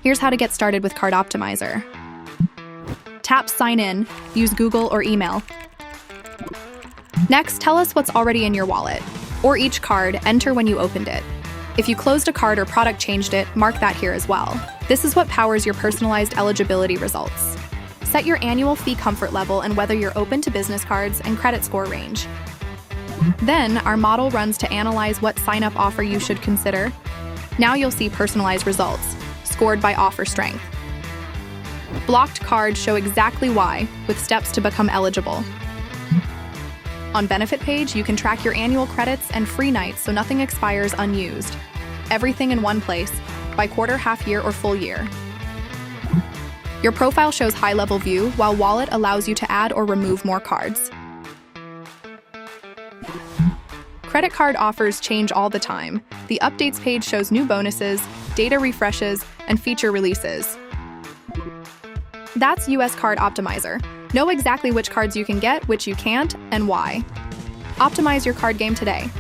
Here's how to get started with CardOptimizer. Tap Sign In, use Google or email. Next, tell us what's already in your wallet. For each card, enter when you opened it. If you closed a card or product changed it, mark that here as well. This is what powers your personalized eligibility results. Set your annual fee comfort level and whether you're open to business cards and credit score range. Then, our model runs to analyze what sign-up offer you should consider. Now you'll see personalized results, scored by offer strength. Blocked cards show exactly why, with steps to become eligible. On Benefit page, you can track your annual credits and free nights so nothing expires unused. Everything in one place, by quarter, half year, or full year. Your profile shows high-level view, while Wallet allows you to add or remove more cards. Credit card offers change all the time. The Updates page shows new bonuses, data refreshes, and feature releases. That's USCardOptimizer. Know exactly which cards you can get, which you can't, and why. Optimize your card game today.